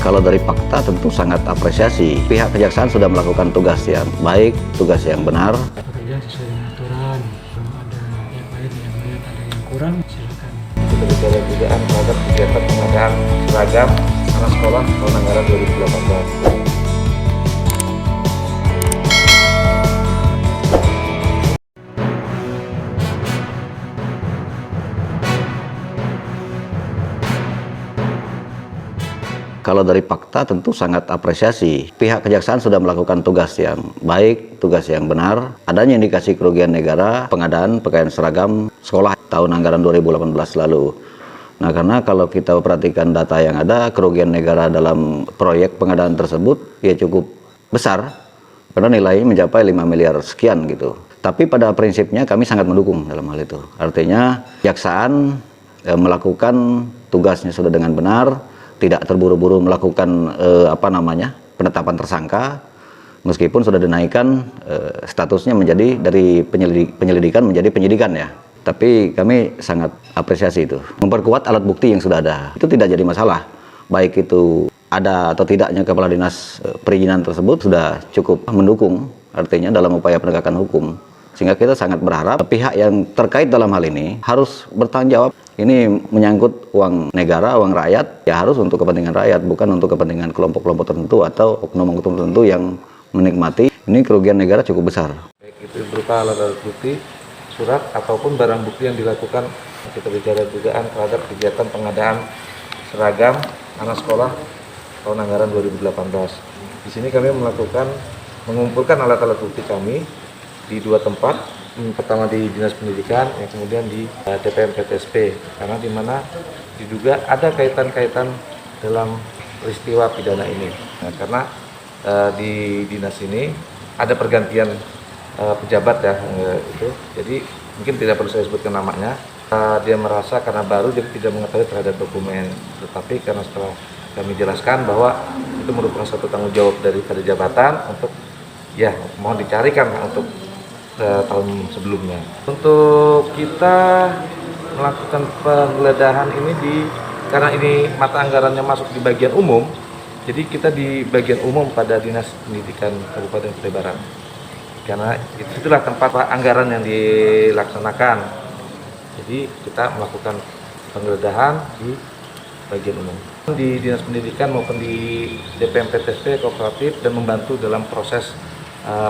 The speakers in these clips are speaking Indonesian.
Kalau dari fakta tentu sangat apresiasi. Pihak kejaksaan sudah melakukan tugas yang baik, tugas yang benar. Bekerja sesuai dengan aturan. Kalau ada yang lain yang melihat ada yang kurang, silakan. Kita bicara dugaan terhadap kegiatan pengadaan seragam anak sekolah tahun anggaran 2018. Kalau dari fakta tentu sangat apresiasi. Pihak kejaksaan sudah melakukan tugas yang baik, tugas yang benar. Adanya indikasi kerugian negara, pengadaan pakaian seragam sekolah tahun anggaran 2018 lalu. Nah, karena kalau kita perhatikan data yang ada, kerugian negara dalam proyek pengadaan tersebut ya cukup besar. Karena nilainya mencapai 5 miliar sekian gitu. Tapi pada prinsipnya kami sangat mendukung dalam hal itu. Artinya kejaksaan melakukan tugasnya sudah dengan benar, tidak terburu-buru melakukan penetapan tersangka, meskipun sudah dinaikkan statusnya menjadi dari penyelidikan menjadi penyidikan ya. Tapi kami sangat apresiasi itu. Memperkuat alat bukti yang sudah ada itu tidak jadi masalah, baik itu ada atau tidaknya kepala dinas perizinan tersebut sudah cukup mendukung, artinya dalam upaya penegakan hukum. Sehingga kita sangat berharap pihak yang terkait dalam hal ini harus bertanggung jawab. Ini menyangkut uang negara, uang rakyat, ya harus untuk kepentingan rakyat, bukan untuk kepentingan kelompok-kelompok tertentu atau oknum-oknum tertentu yang menikmati. Ini kerugian negara cukup besar. Baik itu berupa alat bukti, surat, ataupun barang bukti yang dilakukan. Kita bicara dugaan terhadap kegiatan pengadaan seragam anak sekolah tahun anggaran 2018. Di sini kami mengumpulkan alat-alat bukti kami di dua tempat. Pertama di Dinas Pendidikan, yang kemudian di DPM PTSP, karena di mana diduga ada kaitan-kaitan dalam peristiwa pidana ini. Nah, karena di dinas ini ada pergantian pejabat ya, itu. Jadi mungkin tidak perlu saya sebutkan namanya. Dia merasa karena baru dia tidak mengetahui terhadap dokumen, tetapi karena setelah kami jelaskan bahwa itu merupakan satu tanggung jawab dari jabatan untuk ya mohon dicarikan untuk tahun sebelumnya. Untuk kita melakukan penggeledahan ini karena ini mata anggarannya masuk di bagian umum, jadi kita di bagian umum pada Dinas Pendidikan Kabupaten Kutai Barat. Karena itulah tempat anggaran yang dilaksanakan. Jadi kita melakukan penggeledahan di bagian umum. Di Dinas Pendidikan maupun di DPM PTSP kooperatif dan membantu dalam proses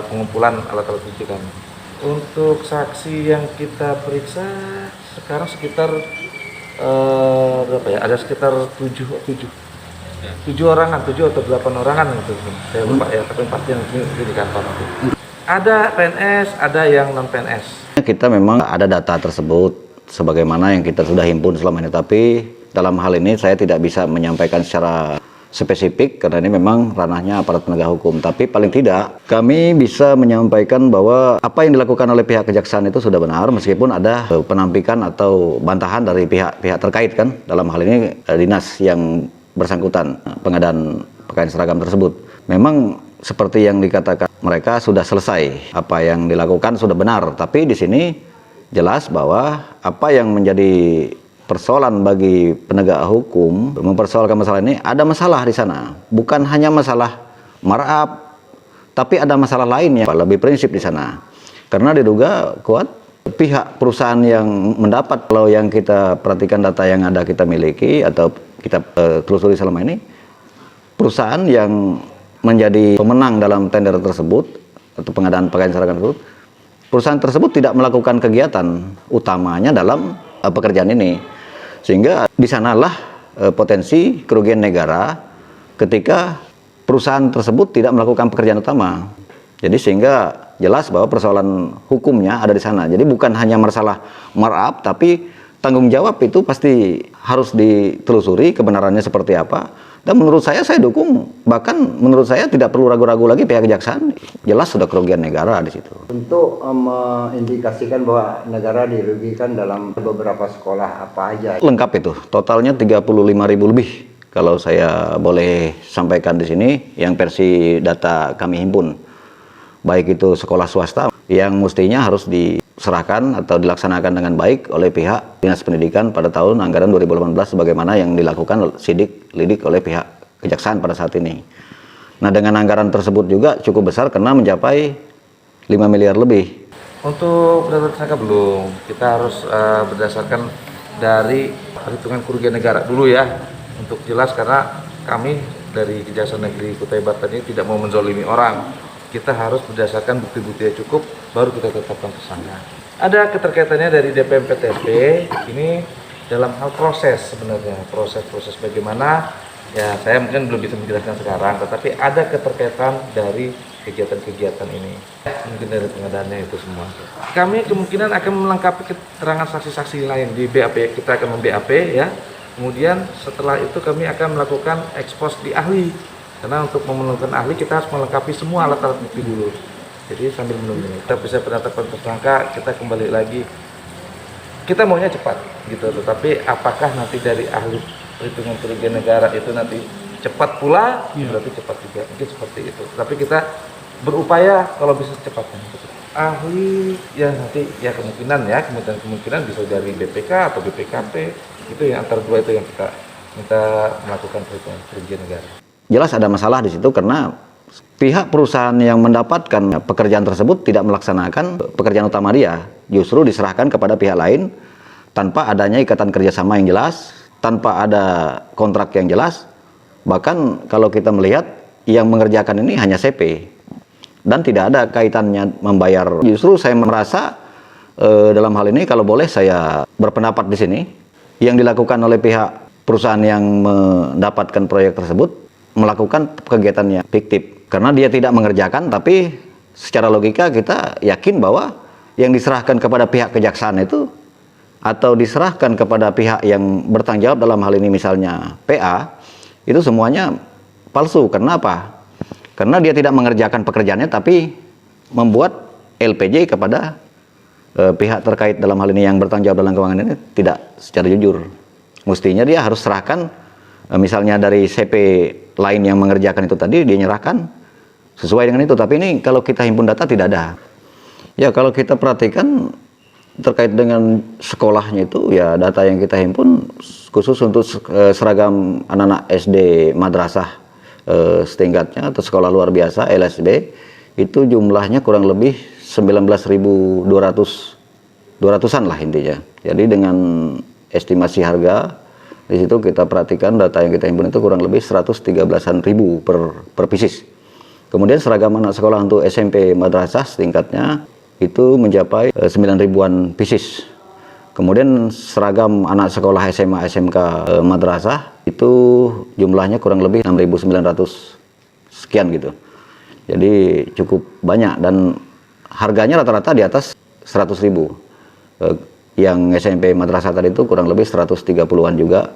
pengumpulan alat-alat bukti kami. Untuk saksi yang kita periksa sekarang sekitar berapa ya? Ada sekitar 7 orangan, 7 atau 8 orangan itu. Saya lupa ya, tapi pasti nanti di kantor nanti. Ada PNS, ada yang non PNS. Kita memang ada data tersebut sebagaimana yang kita sudah himpun selama ini, tapi dalam hal ini saya tidak bisa menyampaikan secara spesifik karena ini memang ranahnya aparat penegak hukum. Tapi paling tidak kami bisa menyampaikan bahwa apa yang dilakukan oleh pihak kejaksaan itu sudah benar, meskipun ada penampikan atau bantahan dari pihak terkait kan, dalam hal ini dinas yang bersangkutan pengadaan pakaian seragam tersebut. Memang seperti yang dikatakan mereka sudah selesai, apa yang dilakukan sudah benar, tapi di sini jelas bahwa apa yang menjadi persoalan bagi penegak hukum mempersoalkan masalah ini, ada masalah di sana. Bukan hanya masalah markup, tapi ada masalah lainnya lebih prinsip di sana. Karena diduga kuat pihak perusahaan yang mendapat, kalau yang kita perhatikan data yang ada kita miliki atau kita telusuri selama ini, perusahaan yang menjadi pemenang dalam tender tersebut atau pengadaan pakaian seragam tersebut, perusahaan tersebut tidak melakukan kegiatan utamanya dalam pekerjaan ini. Sehingga di sanalah potensi kerugian negara ketika perusahaan tersebut tidak melakukan pekerjaan utama. Jadi sehingga jelas bahwa persoalan hukumnya ada di sana. Jadi bukan hanya masalah markup, tapi tanggung jawab itu pasti harus ditelusuri kebenarannya seperti apa. Dan menurut saya dukung, bahkan menurut saya tidak perlu ragu-ragu lagi pihak kejaksaan, jelas sudah kerugian negara di situ. Untuk mengindikasikan bahwa negara dirugikan dalam beberapa sekolah apa aja? Lengkap itu, totalnya 35.000 lebih. Kalau saya boleh sampaikan di sini, yang versi data kami himpun, baik itu sekolah swasta yang mestinya harus diserahkan atau dilaksanakan dengan baik oleh pihak Dinas Pendidikan pada tahun anggaran 2018 sebagaimana yang dilakukan lidik oleh pihak kejaksaan pada saat ini. Nah, dengan anggaran tersebut juga cukup besar karena mencapai 5 miliar lebih. Untuk penetapan tersangka belum, kita harus berdasarkan dari perhitungan kerugian negara dulu ya, untuk jelas, karena kami dari Kejaksaan Negeri Kutai Batan ini tidak mau menzolimi orang. Kita harus berdasarkan bukti-bukti yang cukup, baru kita tetapkan tersangka. Ada keterkaitannya dari DPM PTP, ini dalam hal proses sebenarnya, proses bagaimana, ya saya mungkin belum bisa menjelaskan sekarang, tetapi ada keterkaitan dari kegiatan-kegiatan ini. Mungkin dari pengadaannya itu semua. Kami kemungkinan akan melengkapi keterangan saksi-saksi lain di BAP, kita akan mem-BAP ya. Kemudian setelah itu kami akan melakukan ekspos di ahli. Karena untuk menemukan ahli kita harus melengkapi semua alat-alat bukti dulu. Jadi sambil menunggu kita bisa penetapan tersangka, kita kembali lagi. Kita maunya cepat gitu, tetapi apakah nanti dari ahli perhitungan kerugian negara itu nanti cepat pula, berarti cepat juga, mungkin seperti itu. Tapi kita berupaya kalau bisa secepatnya. Ahli ya nanti ya kemungkinan bisa dari BPK atau BPKP, itu yang antara dua itu yang kita minta melakukan perhitungan kerugian negara. Jelas ada masalah di situ karena pihak perusahaan yang mendapatkan pekerjaan tersebut tidak melaksanakan pekerjaan utama dia, justru diserahkan kepada pihak lain tanpa adanya ikatan kerjasama yang jelas, tanpa ada kontrak yang jelas. Bahkan kalau kita melihat yang mengerjakan ini hanya CP dan tidak ada kaitannya membayar. Justru saya merasa dalam hal ini kalau boleh saya berpendapat di sini, yang dilakukan oleh pihak perusahaan yang mendapatkan proyek tersebut melakukan kegiatannya fiktif karena dia tidak mengerjakan, tapi secara logika kita yakin bahwa yang diserahkan kepada pihak kejaksaan itu atau diserahkan kepada pihak yang bertanggung jawab dalam hal ini misalnya PA, itu semuanya palsu. Karena apa? Karena dia tidak mengerjakan pekerjaannya tapi membuat LPJ kepada pihak terkait dalam hal ini yang bertanggung jawab dalam keuangan ini tidak secara jujur. Mestinya dia harus serahkan misalnya dari CP lain yang mengerjakan itu tadi, dia nyerahkan sesuai dengan itu. Tapi ini kalau kita himpun data tidak ada. Ya kalau kita perhatikan terkait dengan sekolahnya itu ya data yang kita himpun khusus untuk seragam anak-anak SD madrasah setingkatnya atau sekolah luar biasa LSB itu jumlahnya kurang lebih 19.200-an lah intinya. Jadi dengan estimasi harga di situ kita perhatikan data yang kita himpun itu kurang lebih 113.000 per pieces. Kemudian seragam anak sekolah untuk SMP madrasah setingkatnya itu mencapai 9.000-an pieces. Kemudian seragam anak sekolah SMA SMK madrasah itu jumlahnya kurang lebih 6.900 sekian gitu. Jadi cukup banyak dan harganya rata-rata di atas 100.000. Yang SMP madrasah tadi itu kurang lebih 130-an juga.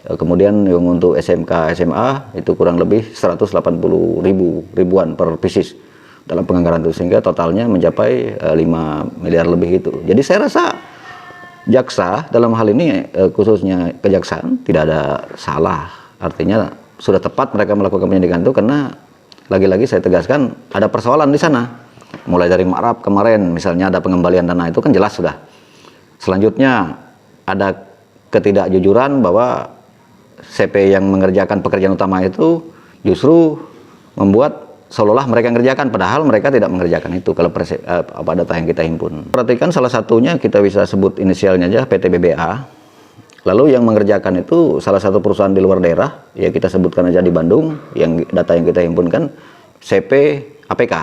Kemudian yang untuk SMK SMA itu kurang lebih 180.000-an per pieces dalam penganggaran itu, sehingga totalnya mencapai 5 miliar lebih itu. Jadi saya rasa jaksa dalam hal ini khususnya kejaksaan tidak ada salah. Artinya sudah tepat mereka melakukan penyidikan itu karena lagi-lagi saya tegaskan ada persoalan di sana. Mulai dari Ma'rab kemarin misalnya ada pengembalian dana itu kan jelas sudah. Selanjutnya ada ketidakjujuran bahwa CP yang mengerjakan pekerjaan utama itu justru membuat seolah-olah mereka mengerjakan, padahal mereka tidak mengerjakan itu kalau apa data yang kita himpun. Perhatikan salah satunya kita bisa sebut inisialnya aja PT BBA. Lalu yang mengerjakan itu salah satu perusahaan di luar daerah, ya kita sebutkan aja di Bandung, yang data yang kita himpunkan CP APK,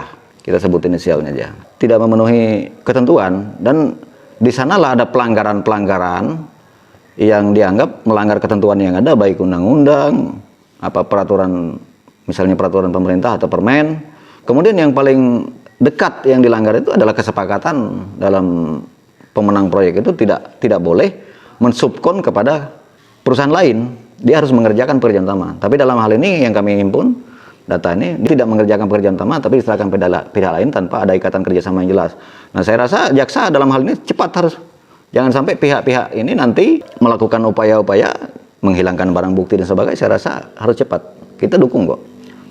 kita sebut inisialnya aja. Tidak memenuhi ketentuan dan di sanalah ada pelanggaran-pelanggaran yang dianggap melanggar ketentuan yang ada, baik undang-undang, apa peraturan, misalnya peraturan pemerintah atau permen. Kemudian yang paling dekat yang dilanggar itu adalah kesepakatan dalam pemenang proyek itu tidak boleh mensubkon kepada perusahaan lain. Dia harus mengerjakan pekerjaan utama. Tapi dalam hal ini yang kami himpun data ini dia tidak mengerjakan pekerjaan utama tapi diserahkan pihak lain tanpa ada ikatan kerjasama yang jelas. Nah saya rasa jaksa dalam hal ini cepat harus. Jangan sampai pihak-pihak ini nanti melakukan upaya-upaya menghilangkan barang bukti dan sebagainya. Saya rasa harus cepat. Kita dukung kok.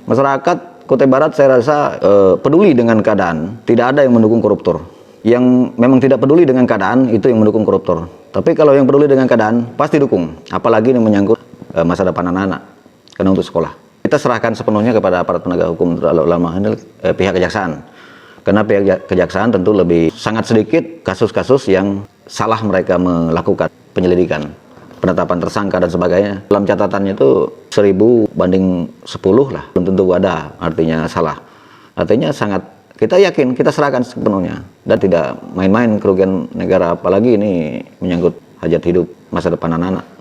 Masyarakat Kutai Barat saya rasa peduli dengan keadaan. Tidak ada yang mendukung koruptor. Yang memang tidak peduli dengan keadaan itu yang mendukung koruptor. Tapi kalau yang peduli dengan keadaan pasti dukung. Apalagi ini menyangkut masa depan anak-anak. Karena untuk sekolah. kita serahkan sepenuhnya kepada aparat penegak hukum, dalam hal ini pihak kejaksaan. Karena pihak kejaksaan tentu lebih sangat sedikit kasus-kasus yang salah mereka melakukan penyelidikan, penetapan tersangka dan sebagainya. Dalam catatannya itu 1000 banding 10 lah, belum tentu ada artinya salah. Artinya sangat, kita yakin, kita serahkan sepenuhnya dan tidak main-main kerugian negara, apalagi ini menyangkut hajat hidup masa depan anak-anak.